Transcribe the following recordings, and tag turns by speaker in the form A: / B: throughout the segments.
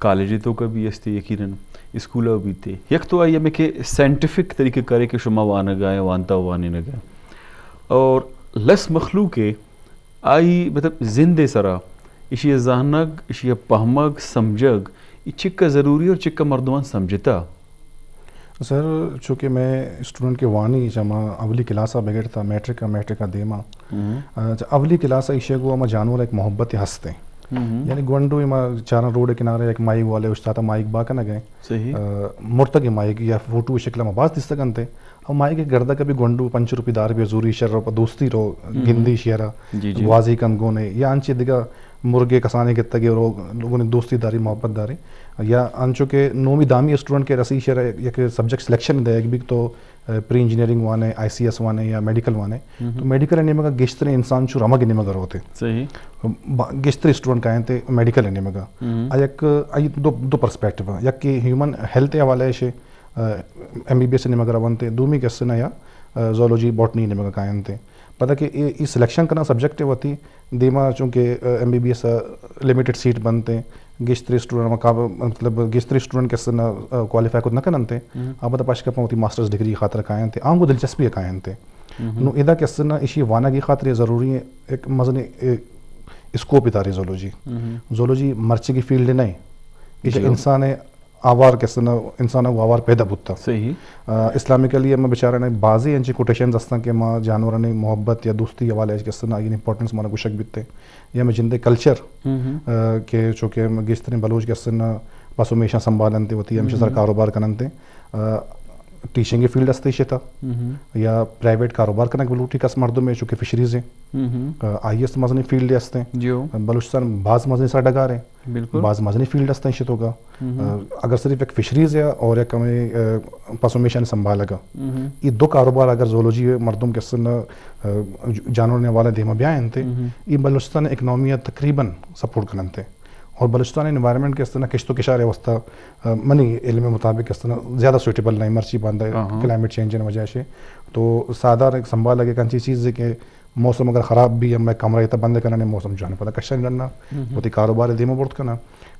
A: کالجی تو کبھی استے یقیناً اسکولہ بھی تھے یک تو آئی ہمیں کہ سائنٹیفک طریقے کرے کہ شما وانا گائے وانتا وانے نہ گئے اور لس مخلوق آئی مطلب زندے سرا اشی زانگ اشی پہمگ سمجھگ یہ چکا ضروری اور چکا مردمان سمجھتا.
B: سر چونکہ میں اسٹوڈنٹ کے وانی جمع اولی کلاسا بغیر تھا میٹرک کا دیما اولی کلاسا ایشے کو ہم جانور ایک محبت ہنستے یعنی گونڈو ما چارا روڈ کنارے ایک مائک والے استاد مائک باکا نہ گئے
A: صحیح
B: مرتگی مائک یا فوٹو شکل میں باز دستا گنتے اور مائک گردہ کبھی گونڈو 5 روپے دار بھی زوری شر دوستی رو گندی شیرا واضح کن گونے یا انچی دیگا مرغے کسانے کے تگے لوگوں نے دوستی داری محبت داری یا انچو کے نومی دامی اسٹوڈنٹ کے رسی شیر یک سبجیکٹ سلیکشن دے ایک بھی تو پری انجینئرنگ وانے آئی سی ایس وانے یا میڈیکل وانے تو میڈیکل انیمے کا گشتر انسان چو رمگ انیمے کا ہوتے
A: صحیح
B: گشتر اسٹوڈنٹ کا ہیں میڈیکل انیمے کا یک دو پرسپیکٹیو ہے یک کہ ہیومن ہیلتھ حوالے سے ایم بی بی ایس انیمے کا بنتے دومی کسنا یا زولوجی باٹنی انیمے کا قائم تھے پتہ کہ یہ سلیکشن کرنا سبجیکٹ ہوتی دیما چونکہ M B B S limited seat بنتے گشتری اسٹوڈنٹ مطلب گشتری اسٹوڈنٹ کے نہ کوالیفائی کو نہ کرنتے آپ بتا پاش کپا ہوتی ماسٹرز ڈگری خاطر قائم تھے عام کو دلچسپی قائم تھے نو ادا کے نہ اسی وانا کی خاطر ضروری ہے ایک مزن اسکوپ اداری زولوجی مرچی کی فیلڈ نہیں یہ انسان آوار کے انسان کو آوار پیدا بھتا
A: صحیح
B: اسلامکلی میں بیچارے نے بعضی انچی کوٹیشنز ہستاں کہ ماں جانوروں نے محبت یا دوستی حوالے کے سنا یہ امپورٹنس مانا کو شک بیتے یا میں جندے کلچر کہ چونکہ گشتر بلوچ کے سنا بس ہمیشہ سنبھالنتے ہوتی ہے ہمیشہ سر کاروبار کرنتے ٹیچنگ فیلڈ ہستے تھا یا پرائیویٹ کاروبار کرنا بلوٹی کس مردوں میں چونکہ فشریز ہیں آئی ایس مزنی فیلڈ ہستے ہیں بلوچستان بعض مزنی سا ڈگار ہیں بعض مزنی فیلڈ ہستے ہیں شتوں کا اگر صرف ایک فشریز ہے اور ایک ہمیں پس ہمیشہ نے سنبھالا گا یہ دو کاروبار اگر زولوجی مردوں کے سن جانور نے والا دیما بیان تھے یہ بلوچستان اکنامی تقریباً سپورٹ کرنتے اور بلوچستان انوائرمنٹ کے اس طرح کشت و کشار وسطہ منی علم مطابق اس طرح زیادہ سوٹیبل نہیں مرچی باندھا ہے کلائمیٹ چینج کی وجہ سے تو سادہ ایک سنبھال لگے کنچی چیز ہے کہ موسم اگر خراب بھی ہے میں کمرہ تا بند کرنا موسم جو ہے پتہ کشا نہیں رہنا ہوتی کاروبار دیما بورت کرنا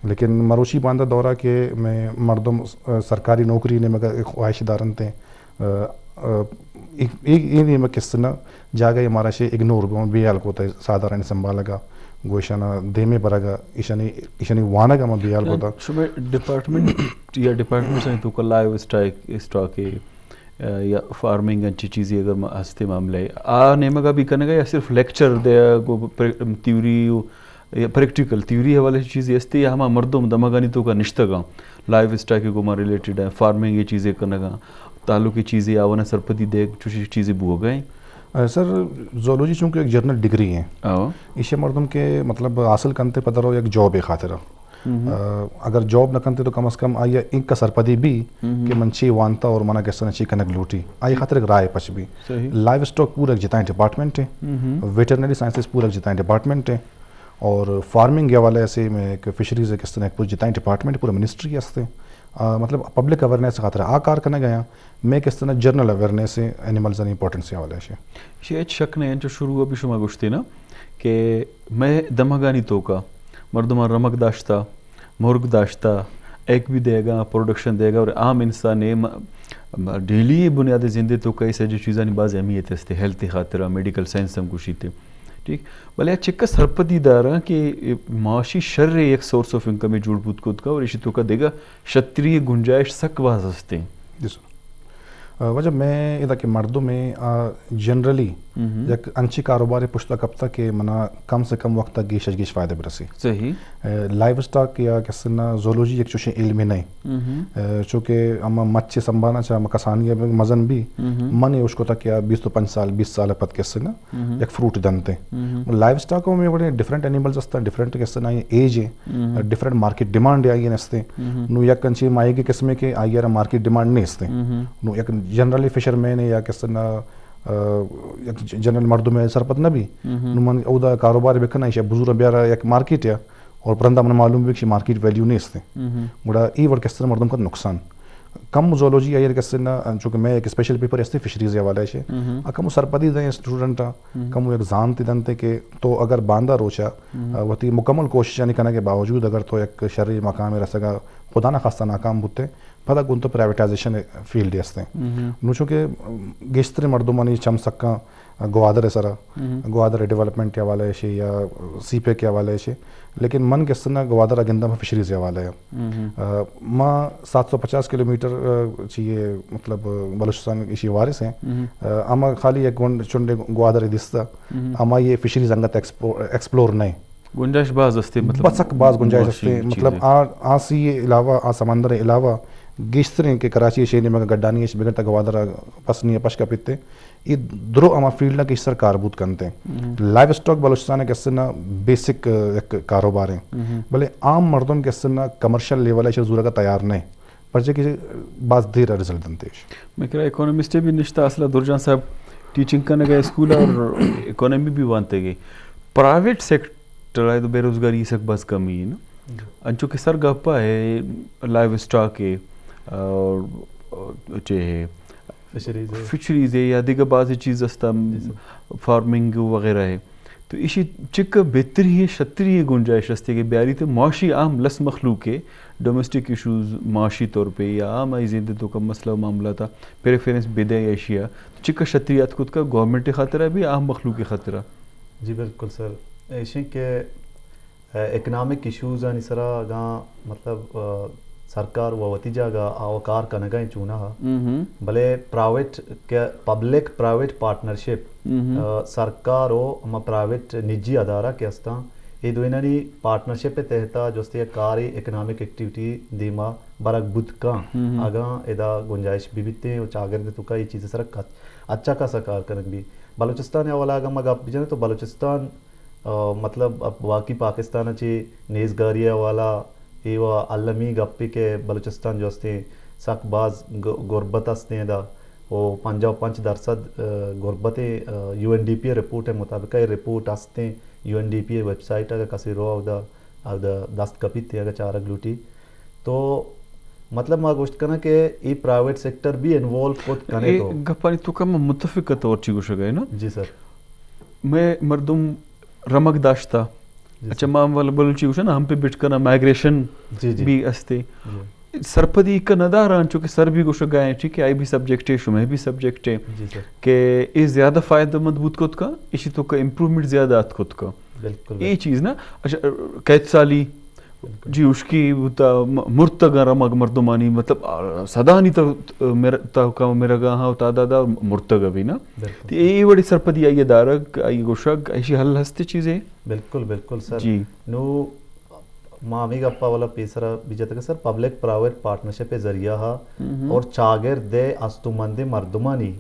B: لیکن مروچی باندھا دورہ کہ میں مردم سرکاری نوکری نے مگر خواہش دارن تھے ایک میں کس طرح جاگا ہمارا سے اگنور گو بے حال کو سادہ رہنے سنبھالا گا گوشانہ دیمے برگا ایشانی وانا کا میں بیال ہوتا
A: شما ڈپارٹمنٹ یا ڈپارٹمنٹ سے تو لائیو اسٹاک یا فارمنگ انچی چیزیں اگر ہستے معاملے نیمہ کا بھی کرنے گا یا صرف لیکچر دیا تیوری یا پریکٹیکل تیوری حوالے سے چیزیں ہستے یا ہمارا مردم دماغانی تو کا نشتہ گا لائیو اسٹاک کو ماں ریلیٹڈ ہے فارمنگ یہ چیزیں کرنے گا تعلقی چیزیں آوانا سرپتی دیکھ چوشی چیزیں بو گئیں
B: سر زولوجی چونکہ ایک جرنل ڈگری ہے اسے مردم کے مطلب حاصل کرتے پتہ رہو ایک جاب ہے خاطر اگر جاب نہ کرتے تو کم از کم آئی ان کا سرپدی بھی کہ منچی وانتا اور منا کیسا نچی کنک لوٹی آئی خاطر ایک رائے پچ بھی لائیو اسٹاک پورا ایک جتائیں ڈپارٹمنٹ ہے ویٹرنری سائنسز پورا ایک جتائیں ڈپارٹمنٹ ہے اور فارمنگ کے حوالے سے میں ایک فشریز کس طرح پورا جتائیں ڈپارٹمنٹ پورا منسٹری ہستے مطلب پبلک اویئرنیس خاطر کار کرنے گیا میں کس طرح جرنل اویئرنیس سے اینیملز ان امپورٹنس حوالے سے
A: یہ شک نہیں جو شروع ابھی شما گوشتے نا کہ میں دماغانی تو کا مردمان رمک داشتا مرغ داشتا ایک بھی دے گا پروڈکشن دے گا اور عام انسان ڈیلی بنیادی زندے تو کئی سے جو چیزیں بعض اہمیت ہے ہیلتھ خاطرہ میڈیکل سائنس ہم کچھ تھے ٹھیک بھلے چکا سرپتی دارا کہ معاشی شر ایک سورس آف انکم ہے جوڑ بود کود کا اور اسی تو کا دے گا شتری گنجائش سک باز ہستے ہیں
B: جی سر وجہ میں ادا کہ مردوں میں جنرلی یک انچی کاروبار پشتا کب تک کہ منا کم سے کم وقت تک گیش گیش فائدے برسی
A: صحیح
B: لائیو اسٹاک یا کسنا زولوجی ایک چوشے علمی نہیں چونکہ اما مچے سنبھانا چاہا مکسانی مزن بھی منی اس کو تک یا 20 سال 20 سال پت کسنا یک فروٹ دنتے لائیو اسٹاکوں میں بڑے ڈفرینٹ اینیملز ہستا ڈفرینٹ کسنا ایج ہے ڈفرینٹ مارکیٹ ڈیمانڈ آئی نستے نو یک کنچی مائی کے قسمے کے آئی یار مارکیٹ ڈیمانڈ نہیں ہستے نو یک جنرلی فشر مین یا کس طرح جنرل مردوں میں سرپت نہ بھی نمان اودا کاروبار بکنا ہے بزرگ بیارا یک مارکیٹ ہے اور پرندہ من معلوم بھی کہ مارکیٹ ویلیو نہیں ہستے بڑا ای ورڈ کس طرح مردوں کا نقصان کم زولوجی آئی کسنا چونکہ میں ایک اسپیشل پیپر استے فشریز حوالے سے کم سرپدی دیں اسٹوڈنٹا کم ایگزام تی دنتے کہ تو اگر باندھا روچا وتی مکمل کوشش نہیں کرنے کے باوجود اگر تو ایک شرعی مقام رسگا خدا نہ خواستہ ناکام بوتے پتہ گن تو پرائیویٹائزیشن فیلڈ ہستے نو چونکہ گیشتر مردمانی چم سکا گوادر سرا گوادر ڈیولپمنٹ کے حوالے سے یا سی پے کے حوالے سے لیکن من کے سنا گوادر گندہ میں فشریز حوالے ہے ماں 750 کلومیٹر چاہیے مطلب بلوچستان اسی وارث ہیں اما خالی ایک چنڈے گوادر دستا اما یہ فشریز انگت ایکسپلور نہیں
A: گنجائش باز ہستے مطلب
B: بسک باز گنجائش ہستے مطلب آ سی علاوہ آ سمندر علاوہ گیشتریں کہ کراچی شہر میں گڈانی بغیر تک گوادر پسنی پشکا پیتے یہ درو اما فیلڈ کی سر کاربوت کرتے ہیں لائف اسٹاک بلوچستان کے سنا بیسک ایک کاروبار ہیں بھلے عام مردم کے سنا کمرشل لیول ہے ضرورت کا تیار نہیں پرچے کی بعض دیر رزلٹ دنتے
A: میں کہہ رہا اکانومسٹ بھی نشتہ اصلہ درجان صاحب ٹیچنگ کرنے گئے اسکول اور اکانومی بھی وانتے گئے پرائیویٹ سیکٹر ہے تو بے روزگاری سک بس کمی ہے نا انچو کہ سر گپا ہے لائف اسٹاک ہے اور چاہے فشریز ہے یا دیگر بعض چیز ہستا فارمنگ وغیرہ ہے تو اسی چک بہتری ہے شتری ہے گنجائش ہستے کہ بیاری تو معاشی عام لس مخلوق ہے ڈومیسٹک ایشوز معاشی طور پہ یا عام آئی زندگی کا مسئلہ معاملہ تھا پریفرنس بدے اشیاء چک شتریات خود کا گورنمنٹ خطرہ بھی عام مخلوق خطرہ.
C: جی بالکل سر ایشیں کہ اکنامک ایشوز آنی سرا گاں مطلب سرکار و وتیجہ گا آوکار کا نگاہیں چونا ہا بلے پرائیویٹ پبلک پرائیویٹ پارٹنرشپ سرکار و اما پرائیویٹ نجی ادارہ کے ہستاں یہ دوینانی پارٹنرشپ تحتا جو استے کاری اکنامک ایکٹیویٹی دیما برک بدھ کان آگاں ادا گنجائش بھی بیتے ہیں اور چاگر دے تو کا یہ چیزیں سرک اچھا کا سکار کرنگ بھی بلوچستان اولا آگاں مگا بھی جانے تو بلوچستان مطلب اب باقی پاکستان اچھی نیزگاریہ والا ایوا علمی گپی کے بلوچستان جو ہستے سک باز غربت ہستے ہیں دا وہ 55% غربت U N D P report ہے مطابق یہ رپورٹ ہستے ہیں U N D P website اگر کسی رو دا دست کپی تھی اگر چارک لوٹی تو مطلب ما گوشت کرنا کہ یہ پرائیویٹ سیکٹر بھی انوالو خود کرنے تو
A: گپانی تو کم متفق طور چی گوشہ گئے نا.
C: جی سر
A: میں مردم رمک داشتا اچھا مام والا بلوچی گوشہ نا ہم پہ بٹ کرنا مائگریشن بھی استے سرپدی کا نداران چونکہ سر بھی گوشہ گئے ٹھیک ہے آئی بھی سبجیکٹ ہے شمہ بھی سبجیکٹ ہے کہ یہ زیادہ فائدہ مند بود خود کا اسی تو کا امپرومنٹ زیادہ آت خود کا یہ چیز نا. اچھا قید سالی جی اس کی مرتگا رمگ مردمانی مطلب صدا نہیں تا میرا گاہاں تعدادا مرتگا بھی نا تو یہ بڑی سرپدی آئی دارک آئی گوشک ایسی حل ہستے چیزیں.
C: بالکل بالکل سر
A: جی
C: نو مامی گپا والا پیسرا بھی جاتا کہ سر پبلک پرائیویٹ پارٹنرشپ ذریعہ ہا اور چاگر دے استمند مردمانی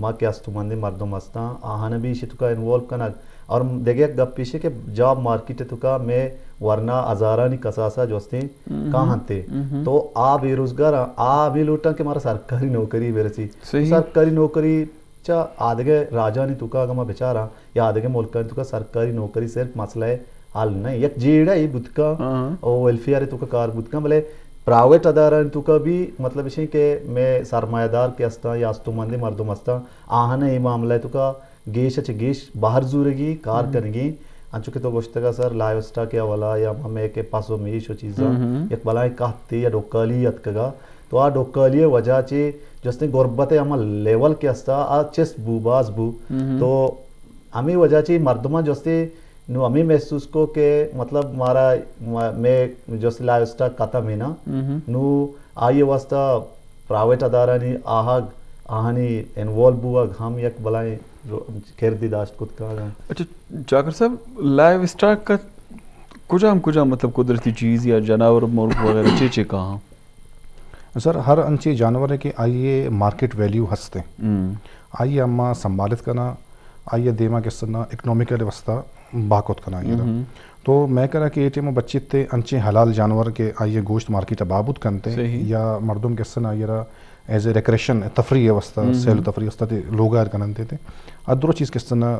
C: ما کے استمند مردم ہستا آہانا بھی اسی تو کا انوالو کرنا اور دیکھے گپ پیشے کہ جاب مارکیٹ تو کا میں ورنہ ہزارانی کساسا جو ہستے کہاں تھے تو آ بے روزگار آ بھی لوٹا کہ ہمارا سرکاری نوکری بیرسی سرکاری نوکری چا آدھگے راجہ نہیں تو کا اگر میں بیچارا یا آدھگے ملکہ نہیں تو کا سرکاری نوکری صرف مسئلہ ہے حال نہیں یک جیڑا ہی بدھ کا اور ویلفیئر تو کا کار بدھ کا بلے پرائیویٹ ادارہ تو کا بھی مطلب اسے کہ میں سرمایہ دار کے ہستا یا استمند مردم ہستا آہانا یہ معاملہ ہے تو کا گیش اچھے گیش باہر زورے گی کار کرنے گی انچو کہ تو گوشت کا سر لائیو اسٹا کیا والا یا ہمیں کے پاسو میش و چیزاں یک بلائیں کہتے یا ڈوکالی اتکگا تو آ ڈوکالی وجہ چے جس نے غربت ہمیں لیول کے ہستا آ چس بو باز بو تو ہمیں وجہ چے مردمہ جس نے نو ہمیں محسوس کو کہ مطلب ہمارا میں جو سے لائیو اسٹا کتا میں نا نو آئیے واسطہ پرائیویٹ ادارہ نہیں آہانی انوالو بوا ہم یک بلائیں کردی داشت کت کا گا.
A: اچھا جاکر صاحب لائیو اسٹاک کا کجا مطلب قدرتی چیز یا جانور مرغ وغیرہ چیچے کہاں
B: سر ہر انچے جانور ہے کہ آئیے مارکیٹ ویلیو ہستے آئیے اما سنبھالت کرنا آئیے دیما کے سنا اکنومیکل وسطہ باقوت کرنا آئیے تو میں کہہ رہا کہ ایٹے میں بچے تے انچے حلال جانور کے آئیے گوشت مارکیٹ بابود کرتے یا مردم کے سنا آئیے ایز اے ریکریشن تفریح وسطہ سیل تفریح وسطہ لوگ آئر کرنتے تھے ادرو چیز کے سنا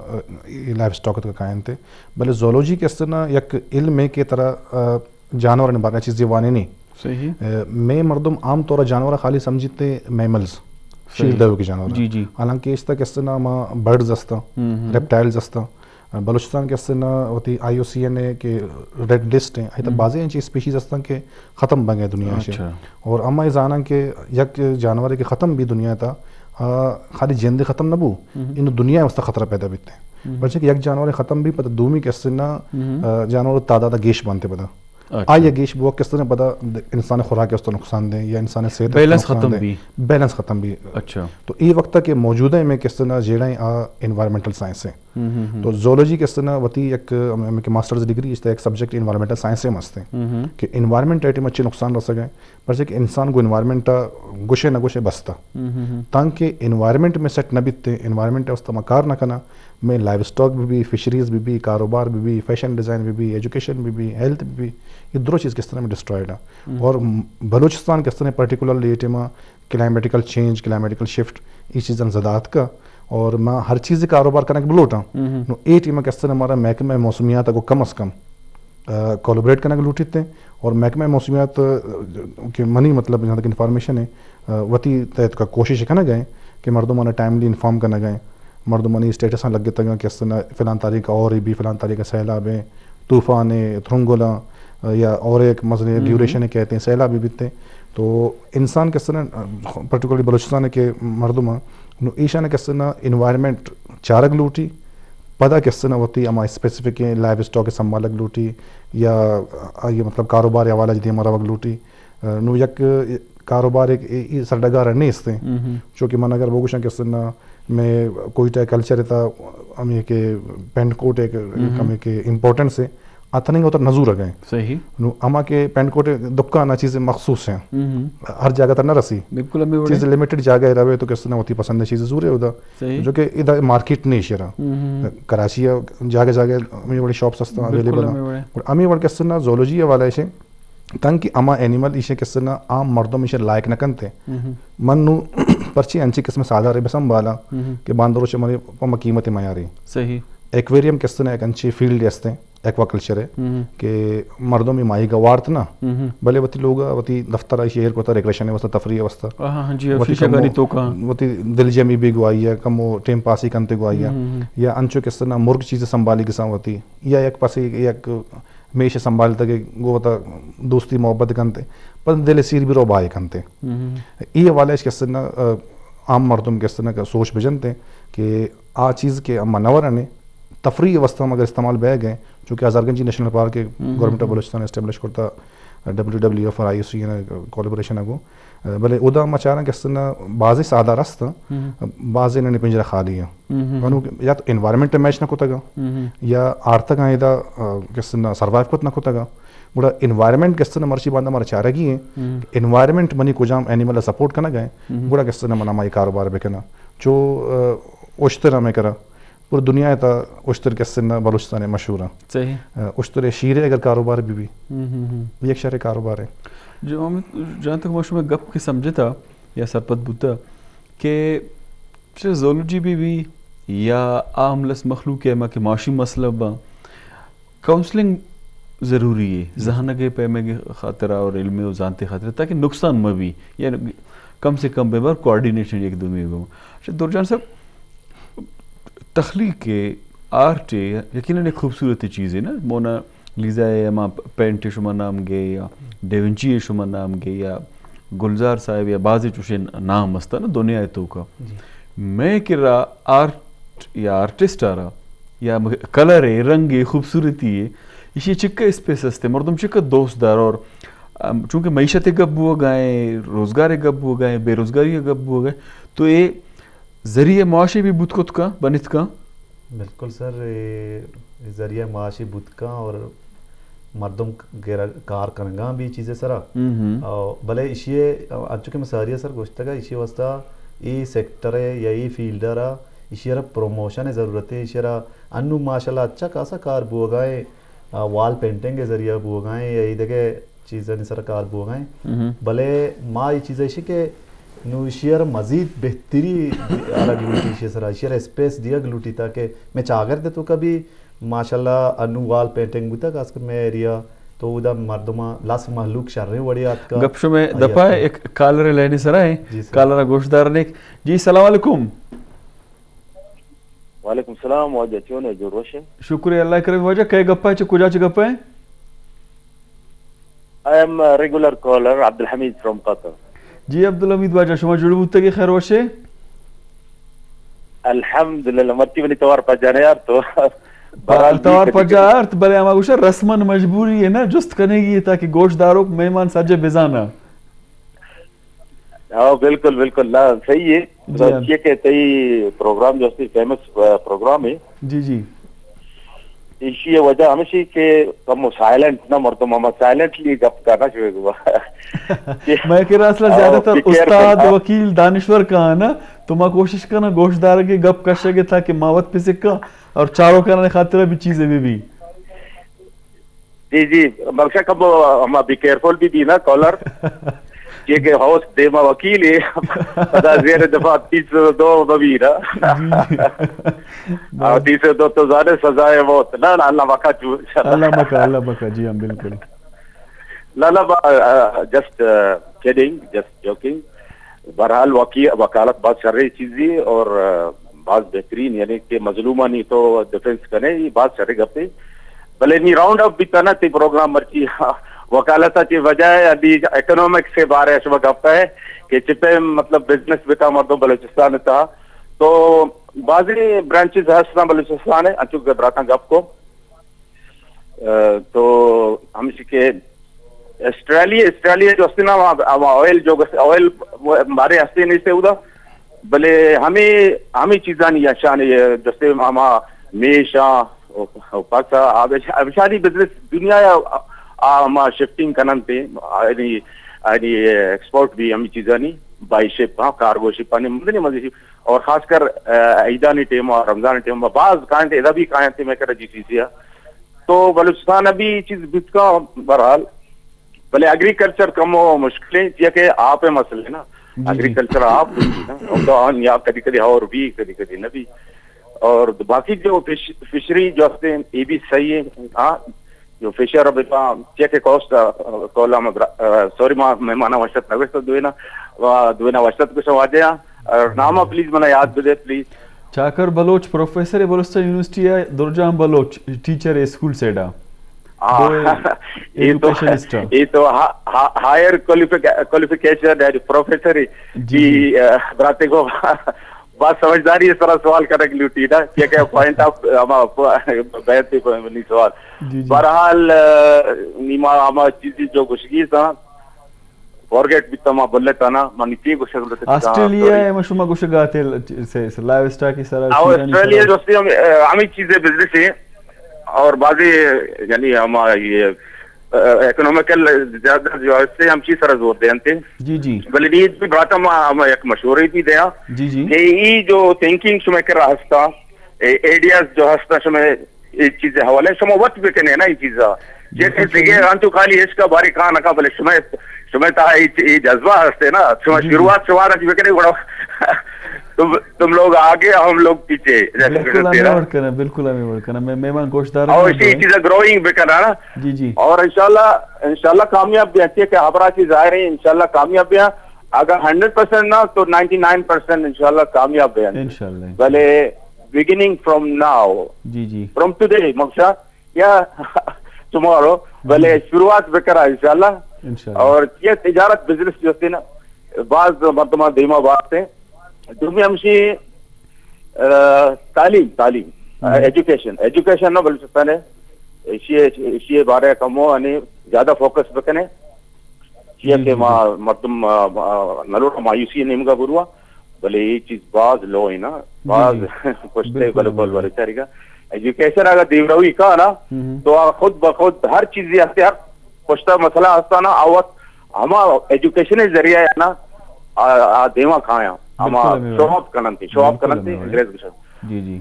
B: لائف اسٹاک کا قائم تھے بلے زولوجی کے سنا یک علم کے طرح جانور نے باقی چیز دیوانے نہیں
A: صحیح
B: میں مردم عام طور جانور خالی سمجھتے میملز شیر دو کی جانور
A: جی جی
B: حالانکہ اس تک اس طرح ما برڈز استا ریپٹائلز استا بلوچستان کے اس طرح ہوتی IUCN کہ ریڈ لسٹ ہیں ایتا بعضی انچی اسپیشیز استا کہ ختم بن گئے دنیا سے اور اما ازانا کہ یک جانور کے ختم بھی دنیا تا خالی جند ختم نہ بو ان دنیا واسطہ خطرہ پیدا بیتے ہیں بلکہ یک جانور ختم بھی پتہ دومی کے اس طرح جانور تعداد گیش بنتے پتہ آیا گیش بو کس طرح پتہ انسان خوراک کے اس نقصان دیں یا انسان صحت
A: بیلنس ختم بھی
B: بیلنس ختم بھی
A: اچھا
B: تو یہ وقت کہ موجودہ میں کس طرح جیڑائیں انوائرمنٹل سائنس ہیں تو زولوجی کس طرح وتی ایک ماسٹرز ڈگری اس ایک سبجیکٹ انوائرمنٹل سائنس مست ہیں کہ انوائرمنٹ ایٹم اچھے نقصان رہ سکیں پر کہ انسان کو انوائرمنٹ گوشے نہ گوشے بستا تاکہ انوائرمنٹ میں سیٹ نہ بیتے انوائرمنٹ اس مکار نہ کرنا میں لائف اسٹاک بھی فشریز بھی کاروبار بھی فیشن ڈیزائن بھی ایجوکیشن بھی ہیلتھ بھی یہ دونوں چیز کس طرح میں ڈسٹرائڈ ہے اور بلوچستان کس طرح پرٹیکولرلی یہ ٹیما کلائمیٹیکل چینج کلائمیٹیکل شفٹ یہ چیزیں زدات کا اور میں ہر چیز کاروبار کرنے کے بلوٹا نو یہ ٹیما کس طرح ہمارا محکمہ موسمیات کو کم از کم کولابریٹ کرنے کے لوٹتے ہیں اور محکمہ موسمیات کے منی مطلب جہاں تک انفارمیشن ہے وتی تحت کا کوشش کرنا گئے کہ مردمانہ ٹائملی انفارم کرنا گئے مردمانی اسٹیٹس لگ گئے تک کہ اس طرح فلان تاریخ اور بھی فلان تاریخ سیلاب ہیں طوفان تھرنگولا یا اور ایک مسئلے ڈیوریشن کہتے ہیں سیلاب بھی بیتے تو انسان کس طرح پرٹیکولرلی بلوچستان کے مردمہ ایشان کس طرح انوائرمنٹ چارگ لوٹی پتہ کس طرح ہوتی اما اسپیسیفک لائف اسٹاک سنبھالک لوٹی یا یہ مطلب کاروبار حوالہ جدی ہمارا وقت لوٹی نو یک کاروبار ایک سرڈگار نہیں اس ہیں چونکہ من اگر وہ کس طرح میں کوئی ٹا کلچر تھا ہمیں کہ پینٹ کوٹ ایک ہمیں کہ امپورٹنس ہے آتا نہیں ہوتا نظور گئے صحیح نو اما کے پینٹ کوٹ دکان چیزیں مخصوص ہیں ہر جگہ تک نہ رسی بالکل چیز لمیٹڈ جگہ رہے تو کس طرح ہوتی پسند چیزیں ضرور ہے ادھر جو کہ ادھر مارکیٹ نہیں شرا کراچی جگہ جگہ ہمیں بڑی شاپس ہستا اویلیبل ہیں اور ہمیں بڑا کس طرح زولوجی والا ایسے تنگ کہ اما اینیمل اسے کس طرح عام مردوں میں لائق نہ کنتے من نو پرچی انچی قسم سادہ رہے بسم بالا کہ باندروں سے ہمارے پما قیمت معیاری صحیح ایکویریم کس طرح ایک انچی فیلڈ ہستے ہیں ایکوا کلچر ہے کہ مردوں میں ماہی گوارت نا بھلے وتی لوگ وتی دفتر آئی شہر کو تا ریکریشن واسطہ تفریح واسطہ وتی دل جمی بھی گوائی ہے کم وہ ٹائم پاس ہی کنتے گوائی ہے یا انچو کس طرح مرغ چیزیں سنبھالی کساں ہوتی یا ایک پاس ایک میش سنبھالتا کہ گو تا دوستی محبت کنتے پر دل سیر بھی رو بھائی کنتے یہ والے کس طرح عام مردم کس طرح کا سوچ بجنتے کہ آ چیز کے اما نورنے تفریح واسطہ اگر استعمال بہ گئے چونکہ ہزارگنجی نیشنل پارک کے گورنمنٹ آف بلوچستان اسٹیبلش کرتا WWF اور IUCN کولابریشن کو بھلے ادا ہم چاہ رہے ہیں کہ اس طرح بعض سادہ رست بعض انہوں نے پنجرہ خالی ہے یا تو انوائرمنٹ میچ نہ کتا گا یا آرتک آئے دا کس طرح سروائیو کت نہ کتا گا بڑا انوائرمنٹ کس طرح مرچی باندھا ہمارا چاہ رہا گی ہے انوائرمنٹ منی کو جام اینیمل سپورٹ کرنا گئے بڑا کس طرح منا مائی کاروبار بے کرنا جو اشتر میں کرا پوری دنیا تا اشتر کس طرح بلوچستان مشہور ہے اشتر شیرے اگر کاروبار بھی ایک شہر کاروبار ہے
A: جو جہاں تک میں گپ کے سمجھے تھا یا سرپت بوتا کہ زولوجی بھی یا عام لس مخلوق ہے کہ معاشی مسئلہ با کاؤنسلنگ ضروری ہے ذہنگے پیمے کے خاطرہ اور علم و جانتے خاطرہ تاکہ نقصان میں بھی یا کم سے کم بیمار کوارڈینیشن ایک دومی گو دورجان صاحب تخلیق کے آرٹ یقیناً ایک خوبصورت چیز ہے نا مونا لیزا ہے اما پینٹ شما نام گے یا ڈیونچی شما نام گے یا گلزار صاحب یا بعض چوشے نام ہستا نا دنیا ہے تو کا میں کہ رہا آرٹ یا آرٹسٹ آ رہا یا کلر ہے رنگ ہے خوبصورتی ہے اسی چکا اسپیس ہستے مردم چکا دوست دار اور چونکہ معیشت گب ہو گئے روزگار گب ہو گئے بے روزگاری گب ہو گئے تو یہ ذریعہ معاشی بھی بدھ کت کا بنت کا
C: بالکل سر ذریعہ معاشی بدھ کا اور مردم کار کرنگاں بھی چیزیں سرا بھلے اشیے چونکہ مساریہ سر گوشتا گا اسی واسطہ ای سیکٹر ہے یا ای فیلڈر ہے اشیرہ پروموشن ہے ضرورت ہے اشیرہ انو ماشاءاللہ اچھا کاسا کار بو گائے وال پینٹنگ کے ذریعہ بو گائے یا ای دیکھے چیزیں سر کار بو گائے بھلے ماں یہ چیزیں اسی کہ نو اشیرہ مزید بہتری الگ لوٹی اشیرہ سر اشیرہ اسپیس دیا گلوٹی تاکہ میں چاگر دے تو کبھی ماشاءاللہ انو وال پینٹنگ بوتا خاص کر میں ایریا تو ادا مردما لاس محلوق شر وڑیات کا
A: گپ شو میں دپا ہے ایک کالر لینی سرائے کالر گوشدار نے جی السلام علیکم.
D: وعلیکم السلام واجہ چون ہے جو روشے
A: شکریہ اللہ کرے واجہ کئی گپا ہے کجا چ گپا ہے.
D: I am a regular caller Abdul Hamid from قطر.
A: جی عبدالحمید واجہ شما جڑ بوتے کے خیر وشے
D: الحمدللہ مرتی بنی توار پا جانے یار تو
A: توار پا جارت بلے ہما گوشا رسمن مجبوری ہے نا جست کرنے گی تاکہ گوشت داروں مہمان سجے بزانا.
D: ہاں بالکل بالکل لا صحیح ہے یہ کہتے ہی پروگرام جو ہے فیمس پروگرام ہے.
A: جی جی
D: اسی وجہ ہمیشہ کہ کم سائلنٹ نہ مرتم ہم سائلنٹلی گپ کرنا شروع ہوا.
A: میں کہہ رہا اصلا زیادہ تر استاد وکیل دانشور کا ہے نا تو میں کوشش کرنا گوشت دار کے گپ کر سکے تھا کہ ماوت پہ سکا اور چاروں کرنے خاطر بھی چیزیں بھی.
D: جی جی مقصد کب ہم بی کیئرفل بھی دی نا کالر یہ کہ ہاؤس دیما وکیل ہے پتا زیر دفعہ 302 نبی نا 302 تو زیادہ سزا ہے بہت نا اللہ مکہ جو
A: اللہ مکہ جی ہم بالکل
D: لا جسٹ کیڈنگ جسٹ جوکنگ. بہرحال وکالت بہت شرعی چیز ہے اور بہت بہترین یعنی کہ مظلومہ نہیں تو ڈیفینس کرنے یہ بات شرعی گپتے بھلے نہیں راؤنڈ اپ بھی کرنا تھی پروگرام مرچی وکالت کی وجہ ابھی اکنامکس کے بارے میں گپتا ہے کہ چپے مطلب بزنس بھی تھا مردوں بلوچستان تھا تو بعضی برانچز ہے بلوچستان ہے انچو براتا گپ کو تو ہم کے آسٹریلیا جو ہستی نا آئل جو آئل ہمارے ہستے نہیں سے ادا بھلے ہمیں چیزاں نہیں شان جیسے ہما میشا پاسا ابشاری بزنس دنیا ہما شفٹنگ کنن پہ ایکسپورٹ بھی ہمیں چیزاں نہیں بائی شپ ہاں کارگو شپ مدنی مزید اور خاص کر عیدانی ٹیم اور رمضان ٹیم بعض کائن تھے ادا بھی کائن تھے میں کہہ رہا جی چیز تو بلوچستان ابھی چیز بت کا بہرحال بھلے ایگریکلچر کم ہو مشکلیں یہ کہ آپ مسئلے نا ایگریکلچر آپ یا کدی کدی اور بھی کدی کدی نہ بھی اور باقی جو فشری جو ہستے ہیں یہ بھی صحیح ہے. ہاں جو فشر چیک کوسٹ کولا سوری مہمانہ وشت نوشت دوینا وشت کچھ واجہ نامہ پلیز منا یاد دے please.
A: Chakar Baloch professor Balochistan university ہے درجام بلوچ ٹیچر اسکول سیڈا
D: یہ تو ہائر کوالیفیکیشن پروفیسر جی براتے کو بات سمجھداری اس طرح سوال کرنے کی ڈیوٹی نا کہ پوائنٹ آف بیت سوال. بہرحال نیما ہما چیزیں جو گشگی تھا فورگیٹ بھی تما بولے تھا نا منی تی گش
A: آسٹریلیا ہے مشما گش گاتے سے لائیو اسٹاک کی سرا
D: آسٹریلیا جو ہمیں چیزیں بزنس ہیں اور بعضی یعنی ہم یہ اکنومیکل زیادہ جو ہے ہم چیز طرح زور دیں تھے
A: جی جی
D: بلے نیت بھی بات ہم ایک مشورے بھی دیا
A: جی جی
D: کہ یہ جو تھنکنگ شمع کر رہا ہستا ایڈیاز جو ہستا شمع یہ چیزیں حوالے شمع وقت بھی کہنے نا یہ چیزا جیسے دیکھے انتو خالی اس کا باری کہاں نکا بلے شمع تا یہ جذبہ ہستے نا شمع شروعات شوارا جی بکنے بڑا تم لوگ آگے ہم لوگ پیچھے
A: بالکل ہمیں ورک کرنا میں مہمان گوشتدار
D: اور اسی چیزیں گروئنگ بھی کرنا نا
A: جی جی اور
D: انشاءاللہ کامیاب بھی اچھے کہ حبرہ کی ظاہر ہیں انشاءاللہ کامیاب بھی ہیں اگر 100% نہ تو 99% انشاءاللہ کامیاب بھی ہیں
A: انشاءاللہ
D: بلے beginning from now
A: G G
D: from today مقصد یا tomorrow بلے شروعات بھی کرا انشاءاللہ اور یہ تجارت بزنس جو ہوتے نا بعض مردمہ دیمہ بات ہیں دنیا ہمشی تعلیم ایجوکیشن نہ بلوچستان ہے اسی بارے کمو یعنی زیادہ فوکس بکنے یہ کہ مردم نلوڑ مایوسی نہیں مگا بروا بلے یہ چیز بعض لو ہے نا بعض پشتے بلے بول بلے چاری گا ایجوکیشن اگر دیوروی کا نا تو خود بخود ہر چیزی ہستے ہر پشتہ مسئلہ ہستا نا آوات ہما ایجوکیشن ذریعہ ہے نا دیما کھایا ہما شواب کنن تھی انگریز کے شواب
A: جی جی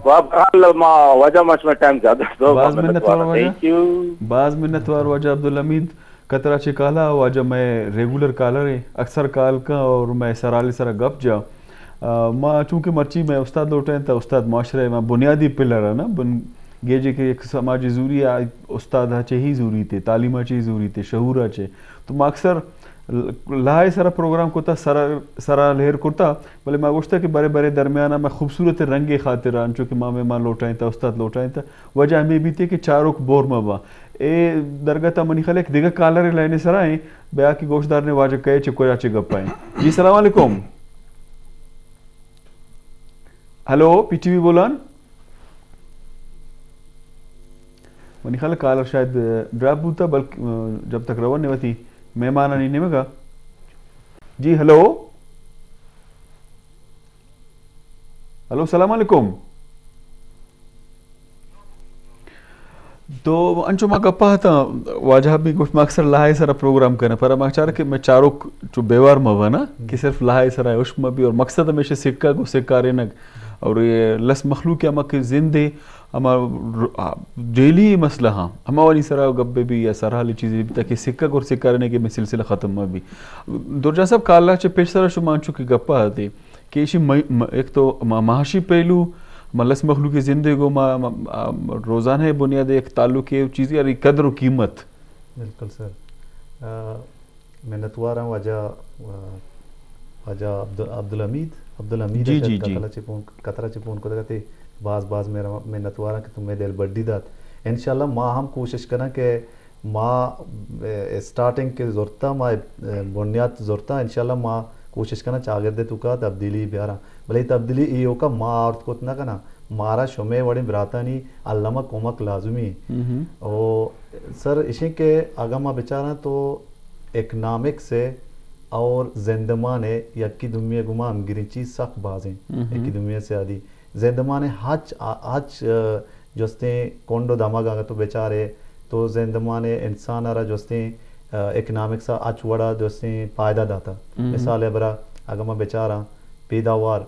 D: ما وجہ مچ میں ٹائم زیادہ دو
A: بعض منت وار وجہ عبدالحمید کترا چھ کالا وجہ میں ریگولر کالر ہے اکثر کال کا اور میں سرالی سرا گپ جا ما چونکہ مرچی میں استاد لوٹیں تا استاد معاشرے میں بنیادی پلر ہے نا گیجے کہ ایک سماجی زوری استاد چے ہی زوری تے تعلیم چے زوری تے شعور چے تو ما اکثر لہائے سارا پروگرام کوتا سارا لہر کرتا بلے میں گوشتا کہ بڑے بڑے درمیانہ میں خوبصورت رنگے خاطر آن چونکہ ماں لوٹائیں تا استاد لوٹائیں تا وجہ ہمیں بھی تے کہ چاروک بور مبا اے درگتا منی خلق دیگا کالر لائنے سرائیں بیا کی گوشتدار نے واجہ کہے چکو جا چے گپائیں. جی السلام علیکم. ہلو پی ٹی وی بولان منی خلق کالر شاید ڈراپ بوتا بلکہ جب تک روان نہیں ہوتی مہمانہ نہیں نمگا. جی ہلو السلام علیکم. تو انچو ما گپا تھا واجہ بھی کچھ میں اکثر لہائے سارا پروگرام کرنا پر میں چاہ رہا کہ میں چاروں جو بیوار موا نا کہ صرف لہائے سارا ہے اشما بھی اور مقصد ہمیشہ سکہ کو سکہ رہنا اور یہ لس مخلوق اما کے زندے اما ڈیلی مسئلہ ہاں ہما والی سرا گبے بھی یا سرحالی چیزیں بھی تاکہ سکہ کو سکہ رہنے کے میں سلسلہ ختم ہوا بھی درجہ صاحب کالا چے پیش سرا شما انچو کی گپا آتے کہ اسی ایک تو معاشی پہلو ملس مخلوق زندگی کو روزانہ بنیاد ایک تعلق ہے چیزیں اور قدر و قیمت.
C: بالکل سر محنتوار ہیں واجہ عبدالحمید
A: جی جی جی
C: قطرہ چپون کو کہتے بعض میرا محنتوار ہیں کہ تمہیں دل بڑی دات انشاءاللہ ماں ہم کوشش کریں کہ ماں اسٹارٹنگ کے ضرورتہ ماں بنیاد ضرورتہ انشاءاللہ ماں کوشش کرنا چاگردے تو کا تبدیلی بیارا بھلے تبدیلی ایو کا ماں عورت کو اتنا کنا مارا شمع وڑی براتانی علامہ کومک لازمی اور سر اسی کے آگا ماں بچارا تو اکنامک سے اور زندمانے یکی دنیا گما ہم گرین چیز سخت بازیں یکی دنیا سے آدھی زندمانے ہچ جوستیں کونڈو داماغ آگا تو بیچارے تو زندمانے انسان آرہ جوستیں اکنامک سا اچ وڑا جوستیں پائدہ داتا مثال ہے برا اگر میں بیچارا پیداوار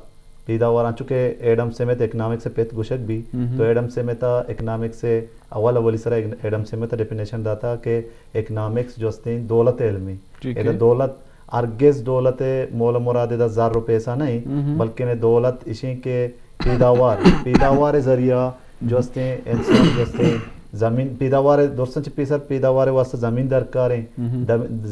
C: چونکہ ایڈم سمیت اکنامک سے پیت گوشک بھی تو ایڈم سمیت اکنامک سے اولی سرا ایڈم سمیت ڈیفینیشن داتا کہ اکنامکس جوستیں دولت علمی اگر دولت ارگز دولت مولا مراد دا 1000 روپے ایسا نہیں بلکہ دولت اسی کے پیداوار ذریعہ جوستیں انسان جوستیں زمین پیداوار دوستان چی پیسر پیداوار واسطہ زمین درکار ہیں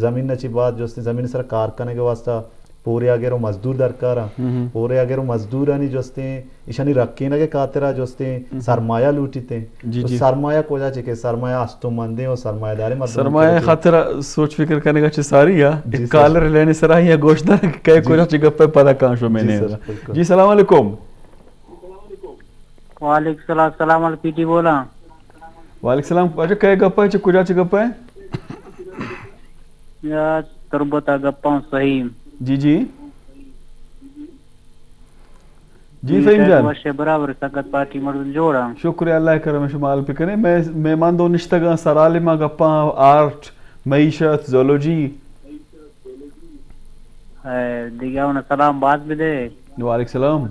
C: زمین نچی بات جو زمین سر کار کرنے کے واسطہ پورے آگے رو مزدور درکار ہیں پورے آگے رو مزدور ہیں جوستیں اشانی رکھینا کے کاترہ جوستیں سرمایہ لوٹیتے ہیں سرمایہ کو جا چکے سرمایہ آستو مندیں اور سرمایہ داری مردوں
A: سرمایہ خاطرہ سوچ فکر کرنے کا چی ساری ہے کالر لینے سرا ہی یا گوشتر کئی کو جا چکے پہ پتا کانشو میں نے جی السلام علیکم.
E: وعلیکم السلام علیکم پی ٹی بولا.
A: وعلیکم السلام. اچھا کئے گپا ہے چھ کجا چھ گپا ہے
E: یا تربتا گپا صحیح.
A: جی جی جی فہیم جان
E: وشے برابر سکت پارٹی مردن جوڑا
A: شکریہ اللہ کرم شمال پہ کریں میں مہمان دو نشتگاں سرالما گپا آرٹ معیشت زولوجی
E: دیگه اون سلام باز بده.
A: وعلیکم السلام.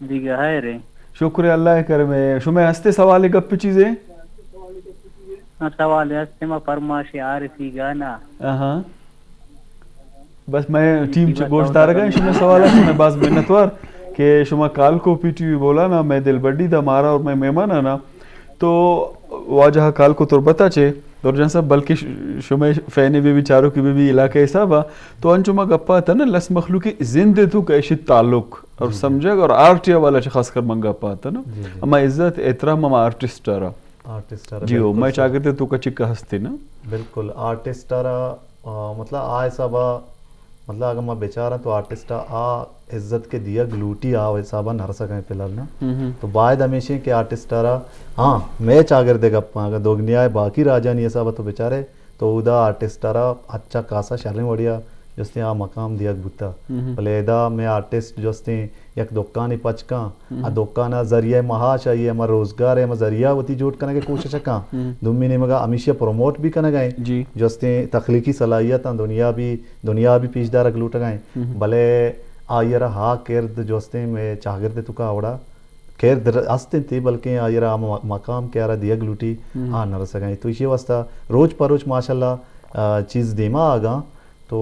E: دیگه ہے رے
A: شکریہ اللہ کرے شما ہستے سوال گپ چیزیں
E: سوال ہستے ما فرماشی عارفی گانا
A: ہاں بس میں ٹیم گوشت آ رہا شما سوال ہے میں بعض محنتوار کہ شما کال کو پی ٹی وی بولا نا میں دل بڑی دا مارا اور میں مہمان آنا تو واجہ کال کو تربتا چے اور جہاں صاحب بلکہ شما فینے بھی چاروں کی بھی علاقہ حسابہ تو انچما گپا تھا نا لس مخلوقی زندے تو کیشی تعلق اور سمجھا اور آرٹیا والا خاص کر منگا پاتا نا اما عزت احترام اما آرٹسٹ آرہا جی ہو میں چاہ کرتے تو کچھ کا ہستے نا
C: بالکل آرٹسٹ آرہا مطلب آئے صاحبہ مطلب اگر میں بیچارہ تو آرٹسٹ آ عزت کے دیا گلوٹی آوے صاحبہ نہ سکیں فی الحال نا تو باید ہمیشہ کہ آرٹسٹ آرہا ہاں میں چاگر دے گا اگر دوگنیا ہے باقی راجہ نہیں ہے صاحبہ تو بیچارے تو ادا آرٹسٹ آرہا اچھا کاسا شرم وڑیا جوستیں آ مقام دیا بھتا بلے ادا میں آرٹسٹ جوستیں یک دکانی پچکاں آ دکانہ ذریعہ مہا چاہیے ہمارا روزگار ہے ہمارا ذریعہ ہوتی جوٹ کرنے کے کوشش کاں دمی نے مگا ہمیشہ پروموٹ بھی کرنے گئے جوستیں تخلیقی صلاحیت دنیا بھی پیش دار اگلوٹ گئے بلے آئیرہ ہا کرد جوستیں میں چاگرد تو کا اوڑا کرد ہستیں تھی بلکہ آئیرہ مقام کے آرہ دیا گلوٹی نہ رس گئے تو اسی واسطہ روز پر روز ماشاءاللہ چیز دیما آگا تو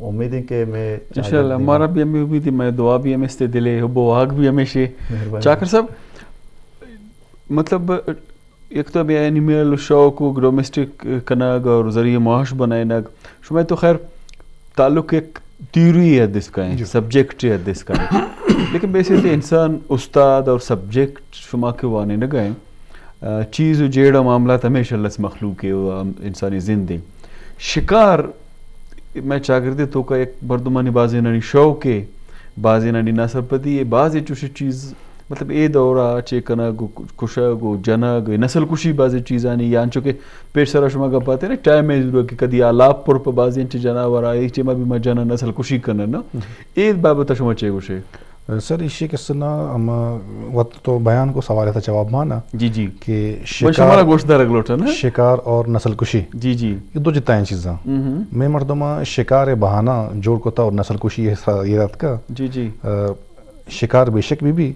C: امید ہے کہ میں
A: انشاءاللہ ہمارا بھی ہمیں امید ہے، میں دعا بھی ہمیں اس دلے حب و آگ بھی ہمیشہ چاکر صاحب مطلب ایک تو ابھی اینیمل شوق و ڈومیسٹک کنگ اور ذریعہ معاش بنائے نگ شما تو خیر تعلق ایک تیوری ہے دس کا سبجیکٹ ہے دس کا لیکن بیسکلی انسان استاد اور سبجیکٹ شما کے وانے نہ گئے چیز و جیڑا معاملات ہمیشہ اللہ مخلوق ہے انسانی زندگی شکار میں چاگردے تو کا ایک بردمانی بازی نانی شوق ہے بازی نانی ناصر پتی ہے بازی چوشی چیز مطلب اے دورہ چیکنا گو کشا گو جنا گو نسل کشی بازی چیزانی یا انچو کہ پیش سرا شما گا پاتے نا ٹائم ہے ضرور کہ کدی آلاب پر پا بازی انچے جناور آئی چے ما بھی ما جنا نسل کشی کرنا نا اے بابتا شما چے گوشے
B: سر اسی قصہ نا ہم وقت تو بیان کو سوال تھا جواب مانا
A: جی جی
B: کہ
A: شکار گوشت دار اگلوٹا نا
B: شکار اور نسل کشی
A: جی جی
B: یہ دو جتائیں چیزاں میں مردمہ شکار بہانہ جوڑ کو تھا اور نسل کشی یہ رات کا
A: جی جی
B: شکار بے شک بھی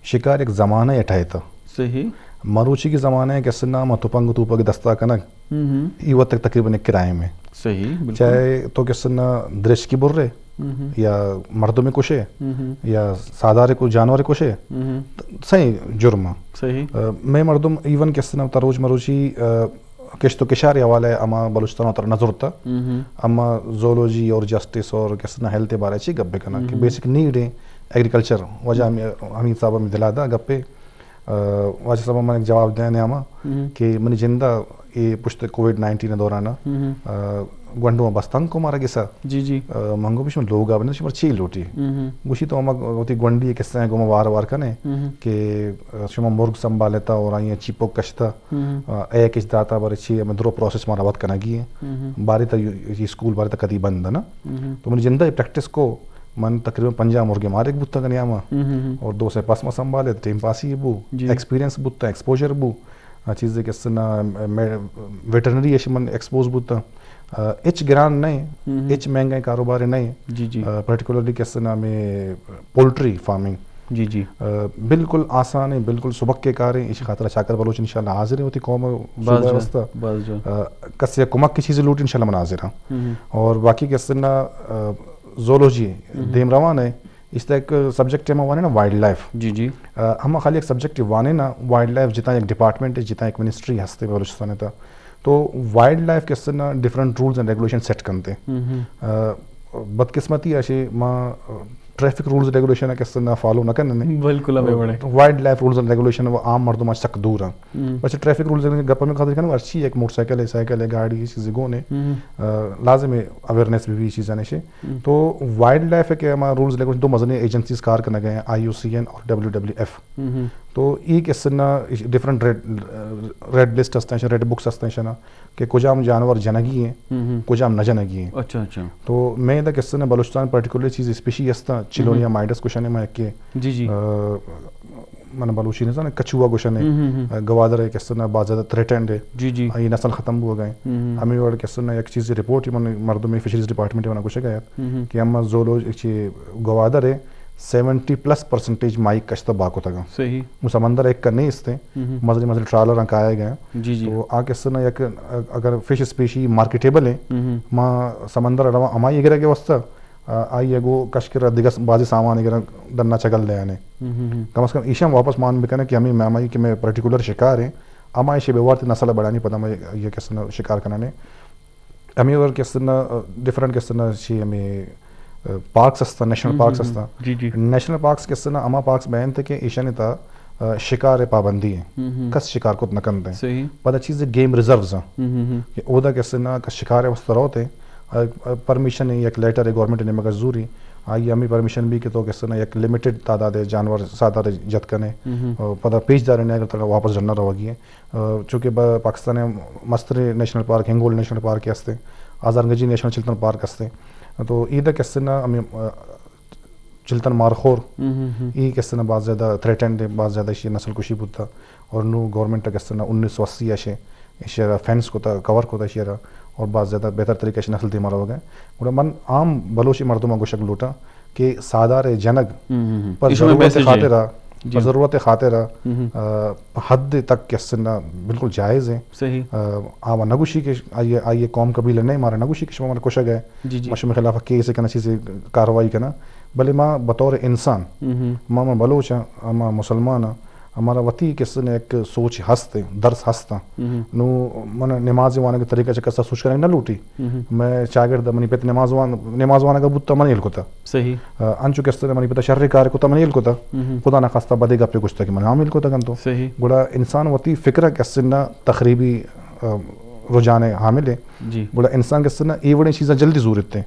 B: شکار ایک زمانہ اٹھائے تھا
A: صحیح
B: مروچی کی زمانہ ہے کیسے نام توپنگ توپا کی دستہ کنک یہ وقت تک تقریباً ایک کرائے میں
A: صحیح
B: چاہے تو کیسے نا درش کی برے یا مردوں میں کشے یا سادارے کو جانور کشے صحیح جرم
A: صحیح
B: میں مردم ایون کیسے نا تروج مروچی کش تو کشار حوالہ ہے اما بلوچستان تر نظر تھا اما زولوجی اور جسٹس اور کیسے نا ہیلتھ بارے چی گپے کنا کہ بیسک نیڈ ہے ایگریکلچر وجہ حمید صاحب میں دلا دا گپے واجہ صاحب میں ایک جواب دینے آما کہ منی جندہ یہ پشت کووڈ-19 دورانا گونڈوں بستان کو مارا گسا
A: جی جی
B: منگو بھی شما لوگ آبنے شما چیل لوٹی گوشی تو اما ہوتی گونڈی کس طرح گوما وار وار کنے کہ شما مرگ سنبھالتا اور آئیں چیپو کشتا ایک اچ داتا بارے چی میں درو پروسیس مارا بات کنا گی ہے باری تا یہ سکول باری تا کدی بند نا تو منی جندہ پریکٹس کو من تقریباً 50 مرغے مارے ایک بوتا کنیا ما اور 2 سے پاس ما سنبھالے ٹیم پاسی بو ایکسپیرینس بوتا ایکسپوجر بو چیزیں کس نا ویٹرنری ایشی من ایکسپوز بوتا اچ گران نہیں اچ مہنگا کاروبار نہیں
A: جی جی
B: پرٹیکولرلی کس نا میں پولٹری فارمنگ
A: جی جی
B: بالکل آسان ہے بالکل سبق کے کار ہیں اس خاطر شاکر بلوچ انشاءاللہ حاضر ہوتی قوم کسی کمک کی چیزیں لوٹ انشاءاللہ مناظر ہیں اور باقی کس نا زولوجی دیم روان ہے اس طرح ایک سبجیکٹ ہے وانے نا وائلڈ لائف
A: جی جی
B: ہم خالی ایک سبجیکٹ وانے نا وائلڈ لائف جتنا ایک ڈپارٹمنٹ ہے جتنا ایک منسٹری ہستے بلوچستان تھا تو وائلڈ لائف کس نا different rules and regulation set کرتے بدقسمتی ایسے ماں ٹریفک رولز ریگولیشن ہے کس نا فالو نہ کرنے
A: بالکل ہمیں بڑے
B: wildlife rules and regulation وہ عام مردوں میں سخت دور ہیں ویسے ٹریفک رولز گپا میں خاطر کرنا اچھی ایک موٹر سائیکل ہے سائیکل ہے گاڑی یہ چیزیں گونے لازم ہے اویئرنیس بھی چیزیں نشے تو وائلڈ لائف ہے کہ ہمارا رولز ریگولیشن 2 مزنی ایجنسیز کار کرنے گئے ہیں IUCN اور WWF تو یہ کس نا ڈفرنٹ ریڈ لسٹ ہستے ہیں ریڈ بکس ہستے ہیں کہ کجام جانور جنگی ہیں کجام نہ جنگی ہیں
A: اچھا اچھا تو
B: میں دا کس نا بلوچستان پرٹیکولر چیز اسپیشی ہستا چلونیا مائڈس کوشن ہے میں کہ
A: جی جی
B: من بلوچی نہیں کچھوا گوشن ہے گوادر ہے کس نا بہت زیادہ تھریٹنڈ ہے
A: جی جی
B: یہ نسل ختم ہو گئے ہمیں اور کس نا ایک چیز رپورٹ مردوں میں فشریز ڈپارٹمنٹ میں کچھ گیا کہ ہم زولوج گوادر ہے 70+% مائک کشتا باقو تھا
A: صحیح
B: وہ سمندر ایک کرنے اس تھے مزل ٹرالر آئے گئے
A: جی جی
B: تو آ کے سنا یک اگر فش اسپیشی مارکیٹیبل ہے ماں سمندر روا امائی گرا کے واسطہ آئی اگو کشکر دیگر بازی سامان گرا دنا چگل دے آنے کم از کم ایشم واپس مان بھی کرنا کہ ہمیں مامائی کہ میں پرٹیکولر شکار ہیں امائی شے بیوار تھی نسل بڑھانی پتا میں یہ کس طرح شکار کرنے ہمیں اور کس طرح ڈفرنٹ کس طرح شی ہمیں پارکس ہستا نیشنل پارکس ہستا نیشنل پارکس کس طرح اما پارکس بیان تھے کہ ایشا نے تھا شکار پابندی ہے کس شکار کو نہ کرتے ہیں پتہ چیز گیم ریزروز ہیں کہ عہدہ کس طرح کس شکار ہے اس طرح ہوتے پرمیشن ہے ایک لیٹر ہے گورنمنٹ نے مگر ضروری آئی ہمیں پرمیشن بھی کہ تو کس طرح ایک لمیٹڈ تعداد ہے جانور سادہ جت کرنے پتہ پیچ دار نہیں اگر واپس جڑنا رہا گی ہے چونکہ پاکستان مستر national park Hingol national park ہستے آزارگنجی نیشنل چلتن پارک ہستے تو عید کس طرح ہمیں چلتن مارخور یہ کس طرح بہت زیادہ تھریٹنڈ ہے بہت زیادہ اشیاء نسل کشی بودتا اور نو گورنمنٹ کس طرح 1980 اشیاء فینس کو تھا کور کو تھا اشیاء اور بہت زیادہ بہتر طریقے سے نسل تیمارا ہو گئے اور من عام بلوچی مردموں کو شکل لوٹا کہ سادار جنگ پر ضرورت خاطر ضرورت خاطر حد تک کسنا بالکل جائز ہیں.
A: صحیح
B: آوا نگوشی کے آئیے قوم قبیلہ نہیں مارا نگوشی کے شما مانا کوشا گئے مشم خلاف کیسے کنا چیزیں کاروائی کنا بلے ماں بطور انسان ماں بلوچ ماں مسلمان ہمارا وتی کس نے ایک سوچ ہستے درس ہستا نو من نماز وانا کے طریقے سے کسا سوچ کریں نہ لوٹی میں شاگرد منی پت نماز وانا کا بوتا منیل کو تھا
A: صحیح
B: انچو کس نے منی پتا شر کار کو تھا منیل کو تھا خدا نہ خاصتا بدے گا پہ کچھ تھا کہ من عامل کو تھا کن تو
A: صحیح
B: گڑا انسان وتی فکر کس نہ تقریبی رجحان حامل ہے
A: جی
B: گڑا انسان کس نہ یہ بڑی چیزیں جلدی ضرورت ہیں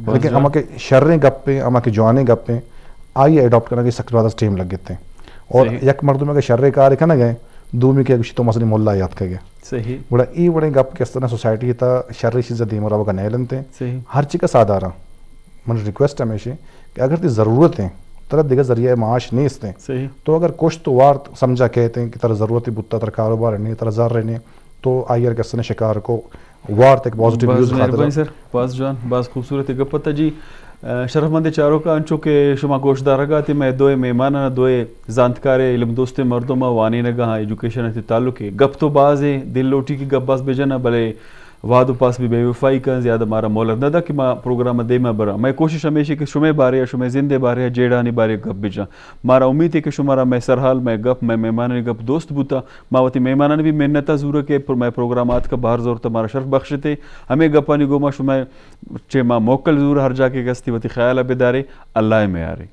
B: لیکن اما کے شریں گپیں اما کے جوانے گپیں آئیے ایڈاپٹ کرنا کہ سخت زیادہ ٹائم لگ گئے اور یک مردوں میں شر کار ہے نا گئے دومی کے تو مسئلہ مولا یاد کر گیا
A: صحیح
B: بڑا ای بڑے گپ کس طرح سوسائٹی تا شر چیزیں دی مرا کا نیلن تے
A: صحیح
B: ہر چیز کا سادارا من ریکویسٹ ہمیشہ کہ اگر تی ضرورت ہے طرح دیگر ذریعہ معاش نہیں اس
A: صحیح
B: تو اگر کچھ تو وار سمجھا کہتے ہیں کہ طرح ضرورت بتا طرح کاروبار نہیں طرح زر رہنے تو آئیر کس نے شکار کو وار تک پازیٹیو ویوز
A: مہربانی سر باز جان باز خوبصورت گپتا جی شرف مند چاروں کا انچو کے شما گوشدار رگا تی میں دوئے مہمانا دوئے زانتکار علم دوست مردما وانی نگا ایجوکیشن تی تعلق ہے گپ تو باز ہے دل لوٹی کی گپ باز بجنا بلے وعد و پاس بھی بے وفائی کا زیادہ مارا مولد نہ دا کہ ما پروگرام دے میں برا میں کوشش ہمیشہ کہ شمے بارے یا شمے زندے بارے یا جیڑانی بارے گپ بجا مارا امید ہے کہ شمارا میں سرحال میں گپ میں مہمانانی گپ دوست بوتا ماوتی مہمانانی بھی محنتا ضرور کے میں پروگرامات کا باہر زور تا مارا شرف بخشتے ہمیں گپانی گوما شمے چے ما موکل ضرور ہر جا کے گستی وتی خیال بیدارے اللہ میں آرے